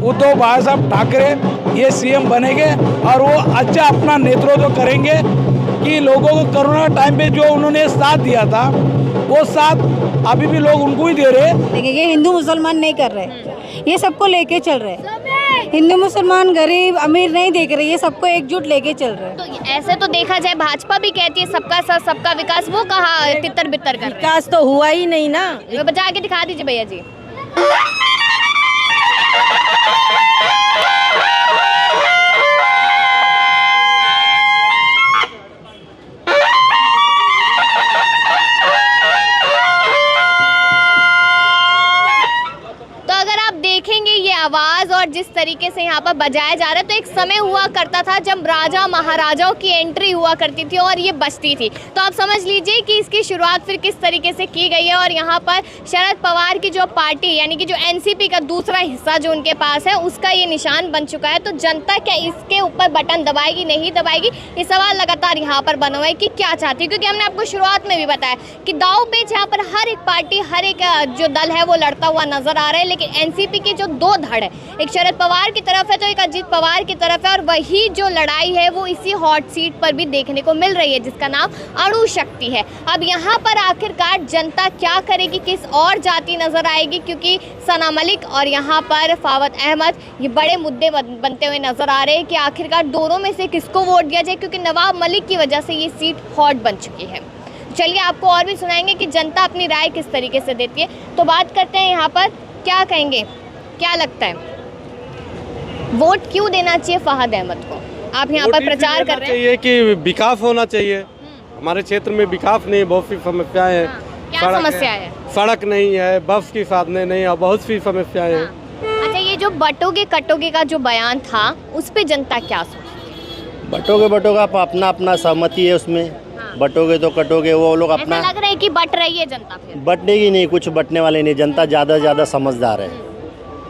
उद्धव भाई साहब ठाकरे ये सीएम बनेंगे और वो अच्छा अपना नेतृत्व करेंगे कि लोगों को कोरोना टाइम पे जो उन्होंने साथ दिया था वो साथ अभी भी लोग उनको ही दे रहे हैं। ये हिंदू मुसलमान नहीं कर रहे, ये सबको लेके चल रहे हैं। हिंदू मुसलमान गरीब अमीर नहीं देख रहे, ये सबको एकजुट लेके चल रहे हैं। तो ऐसे तो देखा जाए भाजपा भी कहती है सबका साथ सबका विकास, वो कहाँ तितर बितर कर रहे हैं? विकास तो हुआ ही नहीं ना। तो बचा के दिखा दीजिए भैया जी। तो अगर आप देखेंगे ये आवाज़ और जिस तरीके से यहाँ पर बजाया जा रहा है, तो एक समय हुआ करता था जब राजा महाराजाओं की एंट्री हुआ करती थी और ये बजती थी। तो आप समझ लीजिए कि इसकी शुरुआत फिर किस तरीके से की गई है। और यहाँ पर शरद पवार की जो पार्टी यानी कि जो एनसीपी का दूसरा हिस्सा जो उनके पास है उसका ये निशान बन चुका है। तो जनता क्या इसके ऊपर बटन दबाएगी नहीं दबाएगी, ये सवाल लगातार यहाँ पर बना हुआ है कि क्या चाहती है। क्योंकि हमने आपको शुरुआत में भी बताया कि दाव पेच यहाँ पर हर एक पार्टी हर एक जो दल है वो लड़ता हुआ नजर आ रहा है। लेकिन एनसीपी की जो दो धड़ है, एक शरद पवार की तरफ है तो एक अजीत पवार की तरफ है, और वही जो लड़ाई है वो इसी हॉट सीट पर भी देखने को मिल रही है जिसका नाम अणु शक्ति है। अब यहाँ पर आखिरकार जनता क्या करेगी, किस और जाति नजर आएगी, क्योंकि सना मलिक और यहाँ पर फवाद अहमद ये बड़े मुद्दे बनते हुए नजर आ रहे हैं कि आखिरकार दोनों में से किसको वोट दिया जाए, क्योंकि नवाब मलिक की वजह से ये सीट हॉट बन चुकी है। चलिए आपको और भी सुनाएंगे कि जनता अपनी राय किस तरीके से देती है। तो बात करते हैं यहाँ पर, क्या कहेंगे, क्या लगता है वोट क्यों देना चाहिए फवाद अहमद को? आप यहाँ पर प्रचार कर रहे हैं। चाहिए कि विकास होना चाहिए। हमारे क्षेत्र में विकास नहीं, बहुत सी समस्याएं हैं। क्या समस्या है? सड़क नहीं है, बस की साधने नहीं है, बहुत सी समस्याएं हैं। अच्छा, ये जो बटोगे कटोगे का जो बयान था उस पे जनता क्या सोचती है? बटोगे अपना अपना सहमति है उसमें। बटोगे तो कटोगे, वो लोग अपना। ऐसा लग रहा है कि बट रही है जनता फिर। बटनेगी नहीं, कुछ बटने वाले नहीं। जनता ज़्यादा से ज़्यादा समझदार है,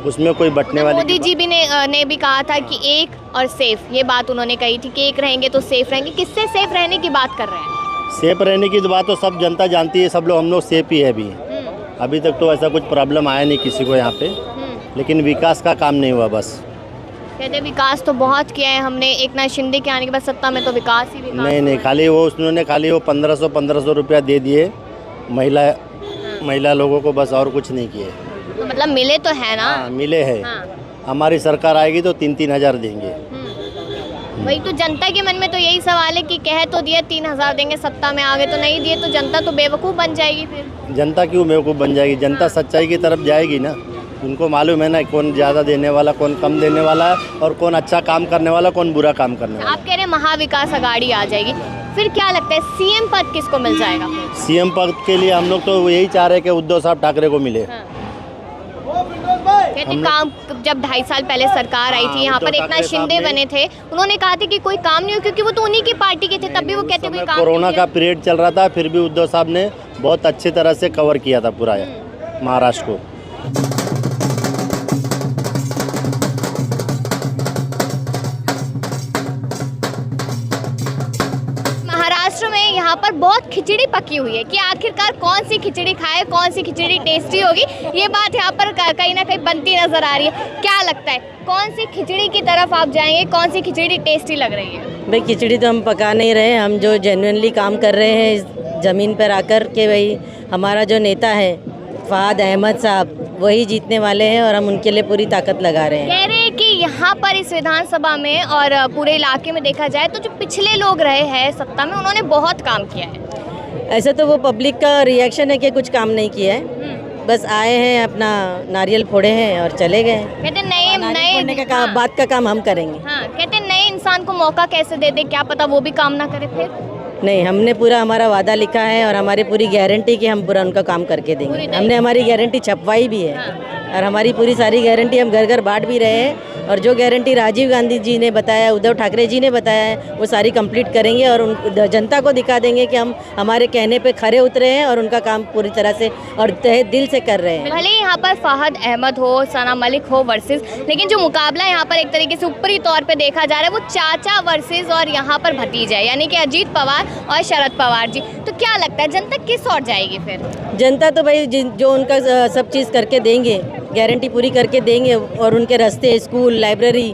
उसमें कोई बटने वाली। मोदी जी भी ने भी कहा था कि एक और सेफ, ये बात उन्होंने कही थी कि एक रहेंगे तो सेफ रहेंगे। किससे सेफ रहने की बात कर रहे हैं? सेफ रहने की बात तो सब जनता जानती है, सब लोग हम लोग सेफ ही है अभी तक तो ऐसा कुछ प्रॉब्लम आया नहीं किसी को यहाँ पे। लेकिन विकास का काम नहीं हुआ बस। कहते विकास तो बहुत किया है हमने, एकनाथ शिंदे के आने के बाद सत्ता में तो विकास ही विकास। नहीं, खाली वो उन्होंने 1500 रुपया दे दिए महिला लोगों को, बस और कुछ नहीं किए। तो मतलब मिले तो है ना? हाँ, मिले हैं। हाँ। हमारी सरकार आएगी तो 3-3 हज़ार देंगे। वही तो जनता के मन में तो यही सवाल है कि कह तो दिया 3,000 देंगे, सत्ता में आ गए तो नहीं दिए, तो जनता तो बेवकूफ़ बन जाएगी फिर। जनता क्यों बेवकूफ़ बन जाएगी? जनता सच्चाई की तरफ जाएगी ना। उनको मालूम है ना कौन ज़्यादा देने वाला, कौन कम देने वाला है, और कौन अच्छा काम करने वाला, कौन बुरा काम करने वाला। आप कह रहे हैं महाविकास अघाड़ी आ जाएगी, फिर क्या लगता है सीएम पद किसको मिल जाएगा? सीएम पद के लिए हम लोग तो यही चाह रहे हैं कि उद्धव साहब ठाकरे को मिले। कहते काम जब 2.5 साल पहले सरकार आई थी यहाँ पर एकनाथ शिंदे बने थे, उन्होंने कहा था कि कोई काम नहीं हो, क्योंकि वो तो उन्हीं की पार्टी के थे, तब भी वो कहते कोई काम। कोरोना का पीरियड चल रहा था, फिर भी उद्धव साहब ने बहुत अच्छी तरह से कवर किया था पूरा महाराष्ट्र को। महाराष्ट्र में यहाँ पर बहुत खिचड़ी पकी हुई है कि आखिरकार कौन सी खिचड़ी खाए, कौन सी खिचड़ी टेस्टी होगी, ये बात यहाँ पर कहीं ना कहीं बनती नजर आ रही है। क्या लगता है कौन सी खिचड़ी की तरफ आप जाएंगे, कौन सी खिचड़ी टेस्टी लग रही है? भाई खिचड़ी तो हम पका नहीं रहे, हम जो जेन्युइनली काम कर रहे हैं इस ज़मीन पर आकर के, भाई हमारा जो नेता है फवाद अहमद साहब वही जीतने वाले हैं और हम उनके लिए पूरी ताकत लगा रहे हैं। कह रहे हैं कि यहाँ पर इस विधानसभा में और पूरे इलाके में देखा जाए तो जो पिछले लोग रहे हैं सत्ता में उन्होंने बहुत काम किया है। ऐसे तो वो पब्लिक का रिएक्शन है कि कुछ काम नहीं किया है, बस आए हैं अपना नारियल फोड़े हैं और चले गए। कहते नए बात का काम हम करेंगे। हाँ, कहते नए इंसान को मौका कैसे दे दे, क्या पता वो भी काम ना करे फिर। नहीं, हमने पूरा हमारा वादा लिखा है और हमारी पूरी गारंटी कि हम पूरा उनका काम करके देंगे। हमने हमारी गारंटी छपवाई भी है। और हमारी पूरी सारी गारंटी हम घर घर बांट भी रहे हैं। और जो गारंटी राजीव गांधी जी ने बताया, उद्धव ठाकरे जी ने बताया है, वो सारी कंप्लीट करेंगे और उन जनता को दिखा देंगे कि हम हमारे कहने पे खरे उतरे हैं और उनका काम पूरी तरह से और तहे दिल से कर रहे हैं। भले यहाँ पर फवाद अहमद हो, सना मलिक हो वर्सेस, लेकिन जो मुकाबला यहाँ पर एक तरीके से ऊपरी तौर पे देखा जा रहा है वो चाचा वर्सेस और यहाँ पर भतीजा है, यानी कि अजीत पवार और शरद पवार जी। तो क्या लगता है जनता किस ओर जाएगी फिर? जनता तो भाई जो उनका सब चीज़ करके देंगे गारंटी पूरी करके देंगे और उनके रास्ते, स्कूल, लाइब्रेरी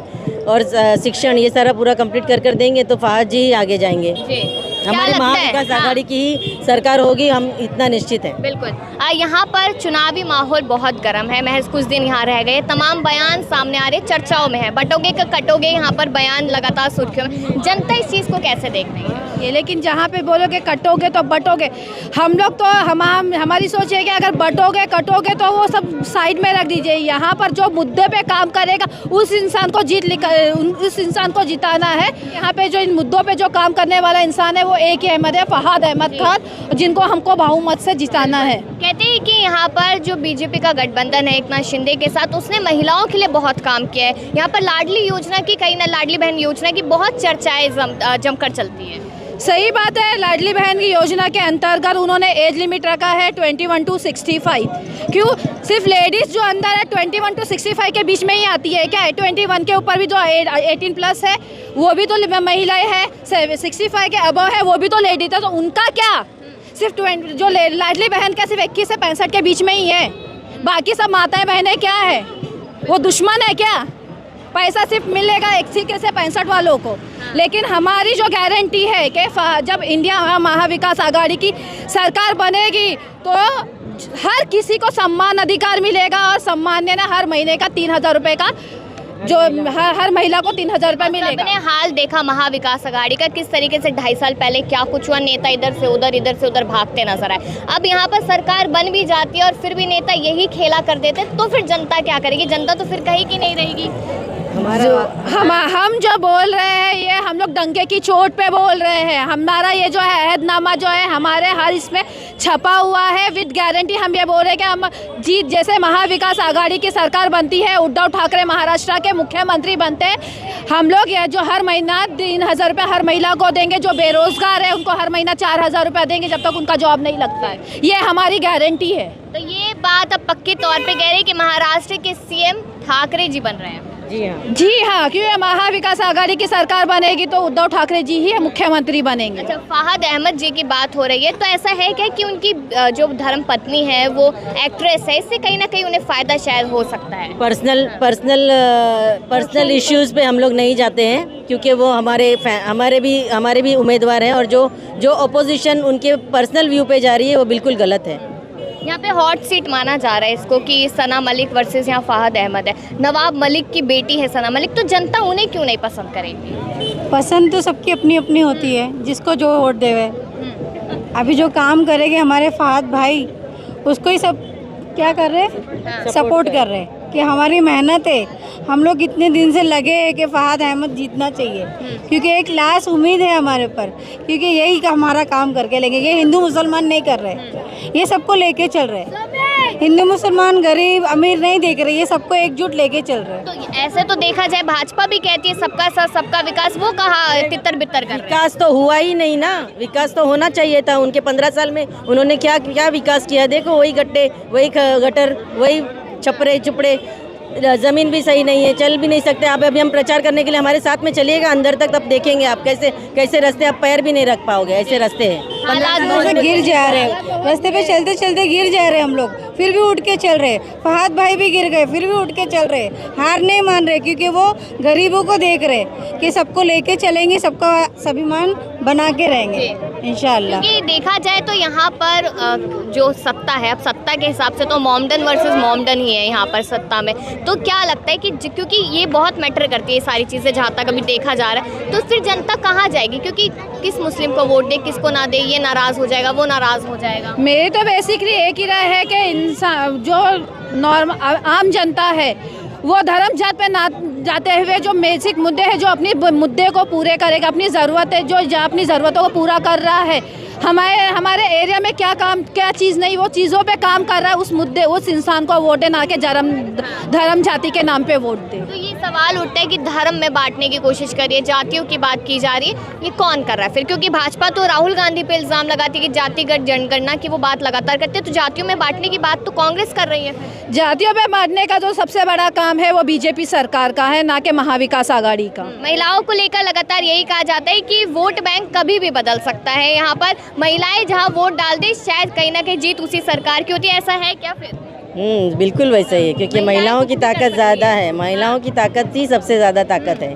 और शिक्षण ये सारा पूरा कंप्लीट कर देंगे तो फहद जी आगे जाएंगे। जी, हमारी महाविकास आघाड़ी की ही सरकार होगी, हम इतना निश्चित हैं। बिल्कुल। यहाँ पर चुनावी माहौल बहुत गर्म है, महज कुछ दिन यहाँ रह गए, तमाम बयान सामने आ रहे, चर्चाओं में है, बटोगे का कटोगे, यहाँ पर बयान लगातार सुर्खियों में। जनता इस चीज़ को कैसे देख रही है ये? लेकिन जहाँ पे बोलोगे कटोगे तो बटोगे, हम लोग तो हमारी सोच है कि अगर बटोगे कटोगे तो वो सब साइड में रख दीजिए। यहाँ पर जो मुद्दे पे काम करेगा उस इंसान को जिताना है। यहाँ पे जो इन मुद्दों पे जो काम करने वाला इंसान है वो एक ही अहमद है, फहद अहमद खान, जिनको हमको बहुमत से जिताना है। कहते हैं कि यहाँ पर जो बीजेपी का गठबंधन है एकनाथ शिंदे के साथ, उसने महिलाओं के लिए बहुत काम किया है। यहाँ पर लाडली योजना की, कहीं ना लाडली बहन योजना की बहुत चर्चाएं जमकर चलती है। सही बात है, लाडली बहन की योजना के अंतर्गत उन्होंने एज लिमिट रखा है 21 to 65। क्यों सिर्फ लेडीज़ जो अंदर है 21 to 65 के बीच में ही आती है क्या? 21 के ऊपर भी जो 18 प्लस है वो भी तो महिलाएं हैं, 65 के अबव है वो भी तो लेडीज है, तो उनका क्या? सिर्फ जो लाडली बहन का सिर्फ 21 से 65 के बीच में ही है, बाकी सब माताएं बहनें क्या है? वो दुश्मन है क्या? पैसा सिर्फ मिलेगा 21 से 65 वालों को। लेकिन हमारी जो गारंटी है कि जब इंडिया महाविकास आघाड़ी की सरकार बनेगी तो हर किसी को सम्मान अधिकार मिलेगा और सम्मान ना हर महीने का 3,000 रुपये का, जो हर महिला को 3,000 रुपये मिलेगा। सबने हाल देखा महाविकास आघाड़ी का, किस तरीके से 2.5 साल पहले क्या कुछ हुआ, नेता इधर से उधर भागते नजर आए। अब यहाँ पर सरकार बन भी जाती है और फिर भी नेता यही खेला कर देते, तो फिर जनता क्या करेगी? जनता तो फिर कहीं की नहीं रहेगी। हम जो बोल रहे हैं ये हम लोग डंके की चोट पे बोल रहे हैं। हमारा ये जो है अहदनामा जो है हमारे हर इसमें छपा हुआ है विद गारंटी। हम ये बोल रहे हैं कि हम जीत, जैसे महाविकास आघाड़ी की सरकार बनती है, उद्धव ठाकरे महाराष्ट्र के मुख्यमंत्री बनते हैं, हम लोग ये जो हर महीना 3,000 रुपये हर महिला को देंगे। जो बेरोजगार है उनको हर महीना 4,000 रुपये देंगे जब तक उनका जॉब नहीं लगता है। ये हमारी गारंटी है। तो ये बात अब पक्के तौर पे कह रहे हैं कि महाराष्ट्र के सीएम ठाकरे जी बन रहे हैं। जी हाँ, क्योंकि महाविकास आघाड़ी की सरकार बनेगी तो उद्धव ठाकरे जी ही मुख्यमंत्री बनेंगे। अच्छा, फहद अहमद जी की बात हो रही है, तो ऐसा है क्या कि उनकी जो धर्म पत्नी है वो एक्ट्रेस है, इससे कहीं ना कहीं उन्हें फायदा शायद हो सकता है? पर्सनल इश्यूज पे हम लोग नहीं जाते हैं, क्योंकि वो हमारे भी उम्मीदवार हैं और जो अपोजिशन उनके पर्सनल व्यू पे जा रही है वो बिल्कुल गलत है। यहाँ पे हॉट सीट माना जा रहा है इसको कि सना मलिक वर्सेस यहाँ फहद अहमद है। नवाब मलिक की बेटी है सना मलिक, तो जनता उन्हें क्यों नहीं पसंद करेगी? पसंद तो सबकी अपनी अपनी होती है, जिसको जो वोट देवे। अभी जो काम करेंगे हमारे फहद भाई, उसको ही सब क्या कर रहे, सपोर्ट कर रहे कि हमारी मेहनत है, हम लोग इतने दिन से लगे हैं कि फहद अहमद जीतना चाहिए, क्योंकि एक लास्ट उम्मीद है हमारे ऊपर, क्योंकि यही हमारा काम करके लेंगे। ये हिंदू मुसलमान नहीं कर रहे, ये सबको लेके चल रहे। हिंदू मुसलमान गरीब अमीर नहीं देख रहे, ये सबको एकजुट लेके चल रहे। तो ऐसे तो देखा जाए भाजपा भी कहती है सबका साथ सबका विकास, वो कहाँ तितर बितर कर रहे हैं? विकास तो हुआ ही नहीं ना, विकास तो होना चाहिए था। उनके 15 साल में उन्होंने क्या विकास किया? देखो वही गड्ढे, वही गटर, वही छपरे चुपड़े, ज़मीन भी सही नहीं है, चल भी नहीं सकते। आप अभी हम प्रचार करने के लिए हमारे साथ में चलिएगा अंदर तक, तब देखेंगे आप कैसे रास्ते, आप पैर भी नहीं रख पाओगे, ऐसे रास्ते हैं। गिर जा रहे हैं, रास्ते पे चलते चलते गिर जा रहे हैं हम लोग, फिर भी उठ के चल रहे। फहद भाई भी गिर गए, फिर भी उठ के चल रहे, हार नहीं मान रहे, क्योंकि वो गरीबों को देख रहे कि सबको लेके चलेंगे, सबका स्वाभिमान बना के रहेंगे इंशाल्लाह। क्योंकि देखा जाए तो यहाँ पर जो सत्ता है, अब सत्ता के हिसाब से तो मोमडन वर्सेस मोमडन ही है यहाँ पर सत्ता में। तो क्या लगता है कि क्योंकि ये बहुत मैटर करती है सारी चीज़ें, जहाँ तक अभी देखा जा रहा है, तो फिर जनता कहाँ जाएगी? क्योंकि किस मुस्लिम को वोट दे, किसको ना दे, ये नाराज़ हो जाएगा, वो नाराज़ हो जाएगा। मेरी तो बेसिकली एक ही राय है कि इंसान जो नॉर्मल आम जनता है वो धर्म जात पे ना जाते हुए जो बेसिक मुद्दे हैं, जो अपनी मुद्दे को पूरे करेगा, अपनी ज़रूरत है, जो अपनी ज़रूरतों को पूरा कर रहा है। हमारे एरिया में क्या काम, क्या चीज़ नहीं, वो चीज़ों पे काम कर रहा है, उस मुद्दे, उस इंसान को वोट दे, ना कि धर्म जाति के नाम पे वोट दे। तो ये सवाल उठता है कि धर्म में बांटने की कोशिश करिए, जातियों की बात की जा रही है, ये कौन कर रहा है फिर? क्योंकि भाजपा तो राहुल गांधी पे इल्ज़ाम लगाती है कि जातिगत जनगणना की वो बात लगातार करते हैं, तो जातियों में बांटने की बात तो कांग्रेस कर रही है। जातियों में बांटने का जो सबसे बड़ा काम है वो बीजेपी सरकार का है, ना कि महाविकास आघाड़ी का। महिलाओं को लेकर लगातार यही कहा जाता है कि वोट बैंक कभी भी बदल सकता है। यहाँ पर महिलाएं जहाँ वोट डाल दे, शायद कहीं ना कहीं जीत उसी सरकार की होती है, ऐसा है क्या फिर? बिल्कुल वैसा ही है, क्योंकि महिलाओं की ताकत ज़्यादा है, महिलाओं की ताकत ही सबसे ज़्यादा ताकत है।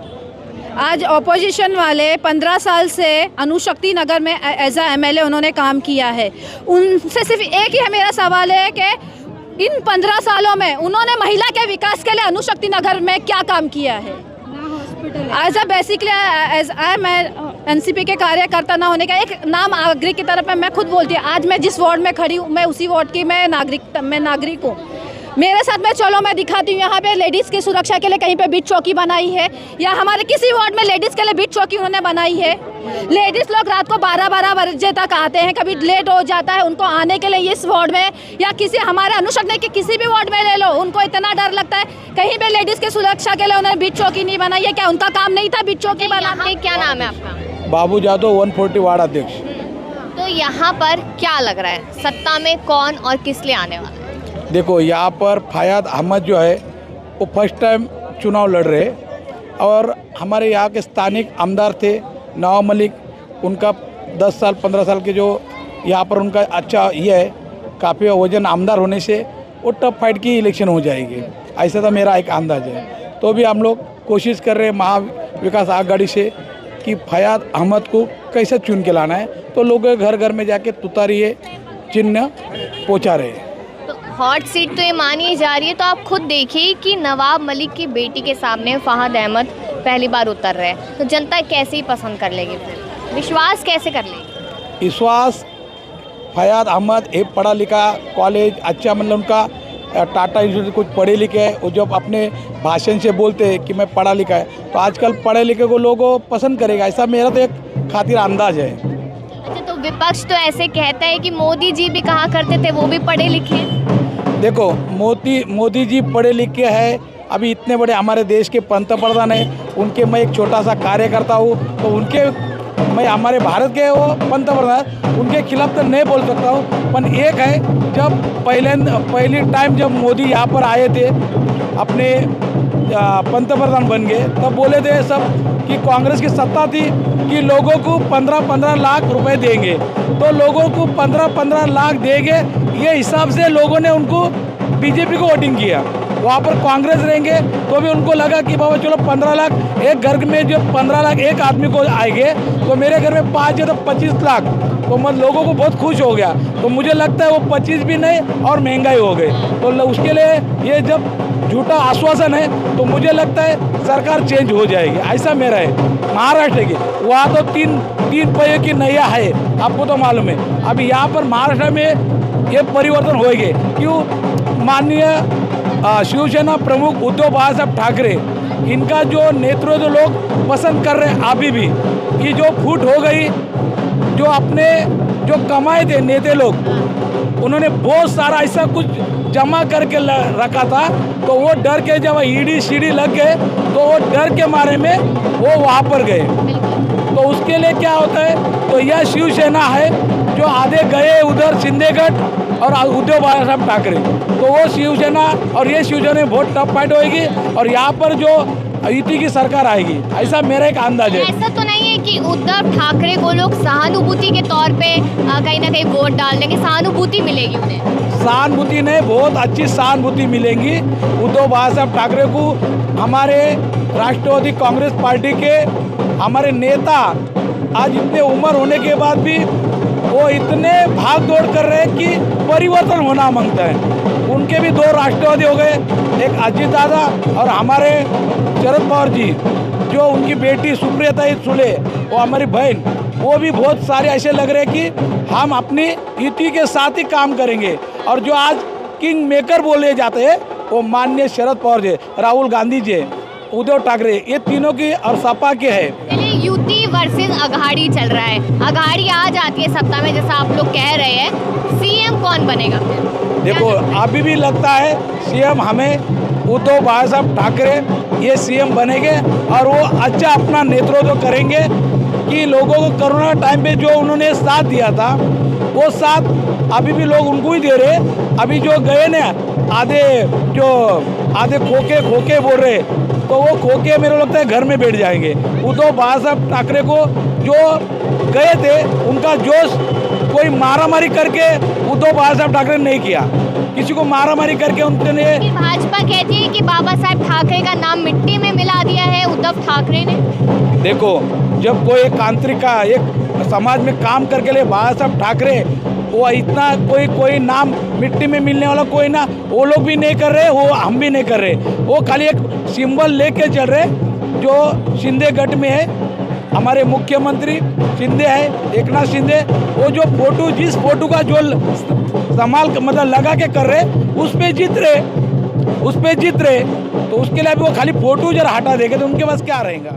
आज ऑपोजिशन वाले 15 साल से अनुशक्ति नगर में एज अ MLA उन्होंने काम किया है। उनसे सिर्फ एक ही मेरा सवाल है कि इन 15 सालों में उन्होंने महिला के विकास के लिए अनुशक्ति नगर में क्या काम किया है? एज अ बेसिकली एज मैं NCP के कार्यकर्ता ना होने का एक नाम नागरिक की तरफ मैं खुद बोलती हूँ। आज मैं जिस वार्ड में खड़ी हूँ, मैं उसी वार्ड की मैं नागरिक हूँ। मेरे साथ में चलो मैं दिखाती हूँ, यहाँ पे लेडीज़ की सुरक्षा के लिए कहीं पे बीच चौकी बनाई है, या हमारे किसी वार्ड में लेडीज़ के लिए बीच चौकी उन्होंने बनाई है। लेडीज़ लोग रात को 12-12 बजे तक आते हैं, कभी लेट हो जाता है उनको आने के लिए इस वार्ड में, या किसी हमारे अनुशक्ति के किसी भी वार्ड में ले लो, उनको इतना डर लगता है। कहीं पे लेडीज़ की सुरक्षा के लिए उन्होंने बीच चौकी नहीं बनाई है। क्या उनका काम नहीं था बीच चौकी बनाना? क्या नाम है आपका? बाबू जादव 140 वार्ड अध्यक्ष। तो यहाँ पर क्या लग रहा है, सत्ता में कौन और किस लिए आने वाला है? देखो, यहाँ पर फयाद अहमद जो है वो फर्स्ट टाइम चुनाव लड़ रहे, और हमारे यहाँ के स्थानिक आमदार थे नवाब मलिक, उनका 10 साल 15 साल के जो यहाँ पर उनका अच्छा ये है, काफ़ी वजन आमदार होने से वो टफ फाइट की इलेक्शन हो जाएगी, ऐसा तो मेरा एक अंदाज है। तो भी हम लोग कोशिश कर रहे हैं महाविकास आघाड़ी से कि फयाद अहमद को कैसे चुन के लाना है, तो लोग घर घर में जाके तुतारी चिन्ह पहुँचा रहे हैं। हॉट सीट तो ये मानी जा रही है, तो आप खुद देखिए कि नवाब मलिक की बेटी के सामने फहद अहमद पहली बार उतर रहे हैं, तो जनता कैसे ही पसंद कर लेगी, विश्वास कैसे कर लेगी? विश्वास फयाद अहमद एक पढ़ा लिखा, कॉलेज अच्छा, मतलब उनका टाटा इंस्टीट्यूट कुछ पढ़े लिखे है, वो जब अपने भाषण से बोलते हैं कि मैं पढ़ा लिखा है, तो आजकल पढ़े लिखे को लोगों पसंद करेगा, ऐसा मेरा तो एक खातिर अंदाज है। अच्छा, तो विपक्ष तो ऐसे कहता है कि मोदी जी भी कहा करते थे वो भी पढ़े लिखे हैं। देखो, मोदी जी पढ़े लिखे हैं, अभी इतने बड़े हमारे देश के पंतप्रधान हैं, उनके मैं एक छोटा सा कार्यकर्ता हूँ, तो उनके मैं हमारे भारत के वो पंतप्रधान, उनके खिलाफ तो नहीं बोल सकता हूँ। पर एक है, जब पहली टाइम जब मोदी यहाँ पर आए थे, अपने पंतप्रधान बन गए, तब बोले थे सब कि कांग्रेस की सत्ता थी कि लोगों को 15-15 लाख रुपए देंगे, तो लोगों को 15-15 लाख देंगे, ये हिसाब से लोगों ने उनको बीजेपी को वोटिंग किया। वहाँ पर कांग्रेस रहेंगे तो भी उनको लगा कि बाबा चलो 15 लाख, एक घर में जो 15 लाख एक आदमी को आएंगे, तो मेरे घर में 5 है तो 25 लाख, तो मतलब लोगों को बहुत खुश हो गया। तो मुझे लगता है वो 25 भी नहीं और महंगाई हो गई, तो उसके लिए ये जब झूठा आश्वासन है, तो मुझे लगता है सरकार चेंज हो जाएगी, ऐसा मेरा है। महाराष्ट्र की वहाँ तो तीन पहिए की नैया है, आपको तो मालूम है। अभी यहाँ पर महाराष्ट्र में ये परिवर्तन होएंगे, क्यों? माननीय शिवसेना प्रमुख उद्धव बाळासाहेब ठाकरे, इनका जो नेतृत्व लोग पसंद कर रहे हैं अभी भी, कि जो फूट हो गई, जो अपने जो कमाए थे नेता लोग, उन्होंने बहुत सारा ऐसा कुछ जमा करके रखा था, तो वो डर के जब ईडी सीडी लग गए, तो वो डर के मारे में वो वहाँ पर गए। तो उसके लिए क्या होता है, तो यह शिवसेना है जो आधे गए उधर शिंदेगढ़ और उद्धव बाळासाहेब ठाकरे, तो वो शिवसेना और ये शिवसेना में बहुत टफ फाइट होएगी, और यहाँ पर जो युति की सरकार आएगी, ऐसा मेरा एक अंदाज है। ऐसा तो नहीं है कि उद्धव ठाकरे को लोग सहानुभूति के तौर पे कहीं ना कहीं वोट डाल देंगे, सहानुभूति मिलेगी उन्हें? सहानुभूति नहीं, बहुत अच्छी सहानुभूति मिलेंगी उद्धव बाळासाहेब ठाकरे को। हमारे राष्ट्रवादी कांग्रेस पार्टी के हमारे नेता आज इतने उम्र होने के बाद भी वो इतने भाग दौड़ कर रहे हैं कि परिवर्तन होना मांगता है। उनके भी 2 राष्ट्रवादी हो गए, एक अजीत दादा और हमारे शरद पवार जी, जो उनकी बेटी सुप्रिया सुले, वो हमारी बहन, वो भी बहुत सारे ऐसे लग रहे हैं कि हम अपनी युति के साथ ही काम करेंगे। और जो आज किंग मेकर बोले जाते हैं, वो माननीय शरद पवार जी, राहुल गांधी जी, उद्धव ठाकरे, ये तीनों की और सपा के है। युति वर्सेस अघाड़ी चल रहा है, अघाड़ी आ जाती है सत्ता में जैसा आप लोग कह रहे हैं, सीएम कौन बनेगा फिर? देखो, अभी भी लगता है सीएम हमें उद्धव बाळासाहेब ठाकरे ये सीएम बनेंगे, और वो अच्छा अपना नेतृत्व करेंगे कि लोगों को कोरोना टाइम पे जो उन्होंने साथ दिया था, वो साथ अभी भी लोग उनको ही दे रहे। अभी जो गए ना आधे खोके बोल रहे, तो वो खोके मेरे लगता है घर में बैठ जाएंगे। उद्धव बाळासाहेब ठाकरे को जो गए थे, उनका जोश कोई मारामारी करके उद्धव बाळासाहेब ठाकरे ने नहीं किया, किसी को मारामारी करके उनने कि भाजपा कहती है कि बाबा साहेब ठाकरे का नाम मिट्टी में मिला दिया है उद्धव ठाकरे ने। देखो, जब कोई एक तांत्रिका एक समाज में काम करके लिए बाबा साहब ठाकरे, वो इतना कोई नाम मिट्टी में मिलने वाला कोई ना, वो लोग भी नहीं कर रहे, वो हम भी नहीं कर रहे। वो खाली एक सिंबल लेके चल रहे जो शिंदे गढ़ में है। हमारे मुख्यमंत्री शिंदे है, एकनाथ शिंदे, वो जो फोटो जिस फोटो का जो संभाल मतलब लगा के कर रहे उस पे जीत रहे, तो उसके लिए अभी वो खाली फोटो जरा हटा देंगे तो उनके पास क्या रहेगा।